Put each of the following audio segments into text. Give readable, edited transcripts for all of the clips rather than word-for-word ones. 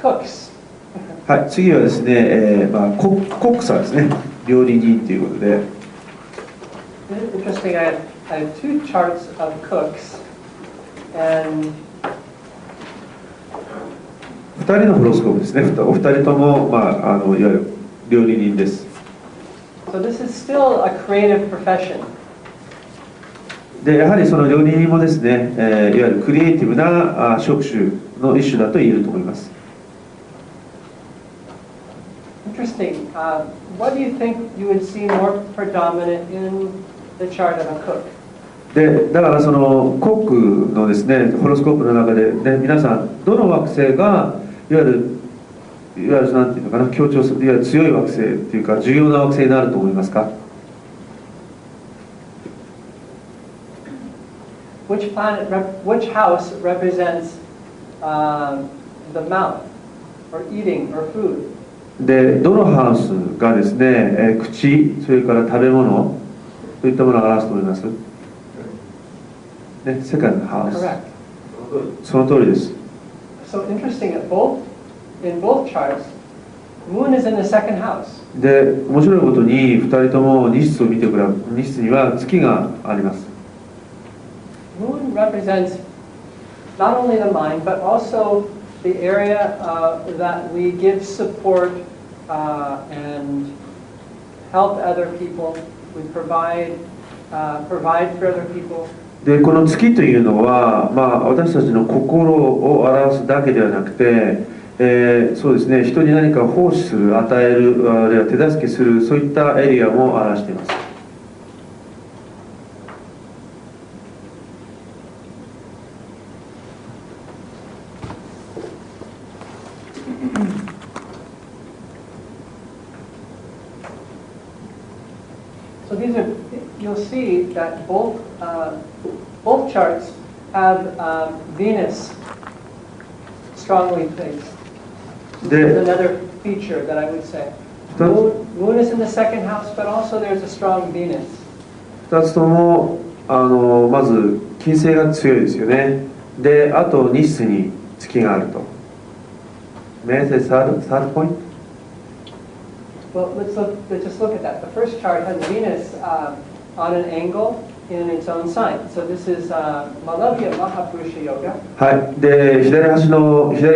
cooks. はい、次はですね、コックさんですね。料理人ということで。Interesting, I have two charts of cooks, and 2人のホロスコープですね。お二人とも、いわゆる料理人です。so this is still a creative profession. で、やはりその料理人もですね、いわゆるクリエイティブな職種の一種だと言えると思います。Interesting. What do you think you would see more predominant in the chart of a cook? で、だからそのコックのですね、ホロスコープの中で、ね、皆さんどの惑星がいわゆるなんていうのかな、強調する、いわゆる強い惑星っていうか重要な惑星になると思いますか？ Which house represents the mouth, or eating, or food? で、どのハウスがですね、口、それから食べ物といったものを表すと思います？ね、世界のハウス。Correct. その通りです。So interesting that in both charts, Moon is in the second house. で、面白いことに2人とも2室を見てくれば、2室には月があります。Moon represents not only the mind, but also the area that we give support and help other people. We provide for other people. で、この月というのは、私たちの心を表すだけではなくて、そうですね、人に何か奉仕する、与える、あるいは手助けする、そういったエリアも表しています。So you'll see that both charts have Venus strongly placed. This is another feature that I would say. Moon is in the second house, but also there's a strong Venus. 2つともまず金星が強いですよね。で、あと2室に月があると。May I say third point? Well, let's just look at that. The first chart has Venus on an angle in its own sign. So this is Malavya Mahapurusha Yoga. はい。で、左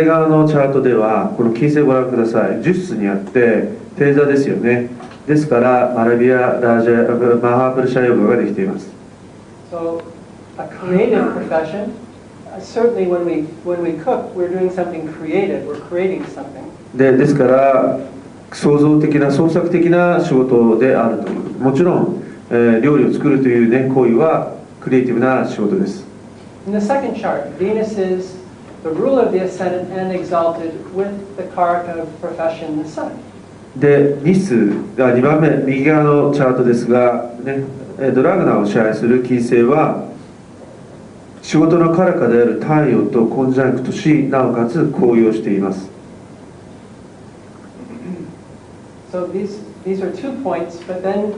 側のチャートではこの金星をご覧ください。10室にあって星座ですよね。ですからマラビアラージャマハプルシャヨガができています。So a creative profession. Certainly when we cook, we're doing something creative. We're creating something. ですから創造的な創作的な仕事であるという。もちろん、料理を作るというね行為はクリエイティブな仕事です。In the second chart, Venus is the ruler of the ascendant and exalted with the karaka of profession, the sun. で、2番目右側のチャートですが、ね、ドラグナーを支配する金星は仕事のカラカである太陽とコンジャンクトし、なおかつ高揚しています。So these are 2 points, but then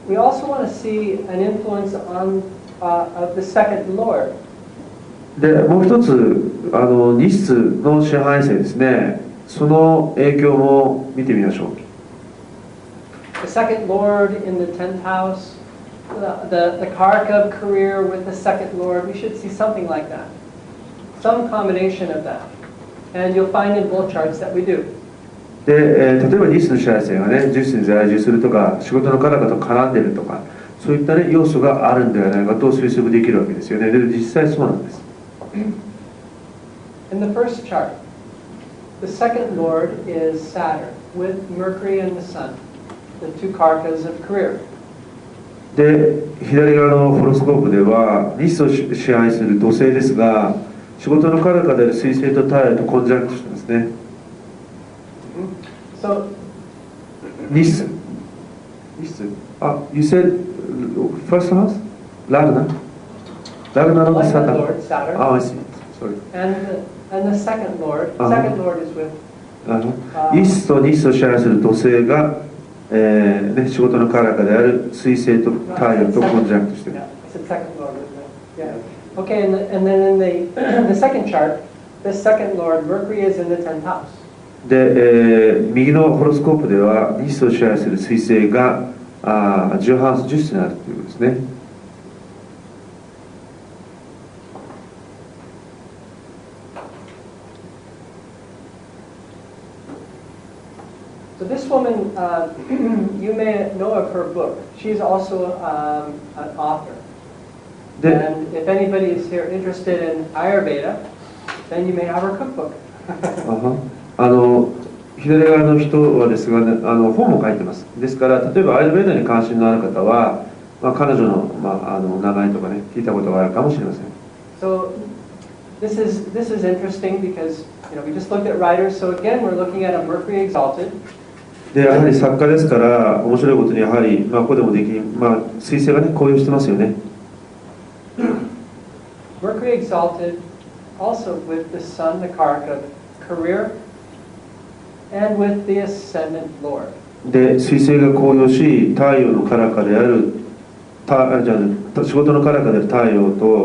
we also want to see an influence of the second Lord. で、もう一つ2室の支配性ですね。その影響も見てみましょう。The second Lord in the 10th house, the karaka of career with the second Lord. We should see something like that, some combination of that, and you'll find in both charts that we do. で、例えば2室の支配性がね、10室に在住するとか、仕事のカラカと絡んでいるとか、そういった、ね、要素があるんではないかと推測できるわけですよね。で、実際そうなんです。In the first chart, the second Lord is Saturn with Mercury and the Sun, the two karakas of career. で、左側のホロスコープでは2室を支配する土星ですが、仕事のカラカである水星と太陽とコンジャンクトしてますね。So, 2室。you said first house? Lagna? Lagna of Saturn. Lord, Saturn. I see. Sorry. And the second Lord is with. 1室と2室を支配する土星が、ね、仕事のカラカである水星と太陽とコンジャンクトしている。Second Lord, isn't it? Yeah. Okay, and then in the second chart, the second Lord, Mercury is in the 10th house. で、右のホロスコープでは日数を支配する水星が10ハウス10室にあるということですね。So this woman, you may know of her book. She's also an author. And if anybody is here interested in Ayurveda, then you may have her cookbook. 左側の人はですが、ね、本も書いてます。ですから、例えばアイルベーダに関心のある方は、彼女の、名前とかね、聞いたことがあるかもしれません。So this is interesting because we just looked at writers. So again, we're looking at a Mercury exalted. で、やはり作家ですから、面白いことにやはり、ここでもでき、彗星がね、高揚してますよね。Mercury exalted also with the sun, the karaka of career, and with the ascendant Lord. で、彗星が高揚し、太陽のカラカである、仕事のカラカである太陽と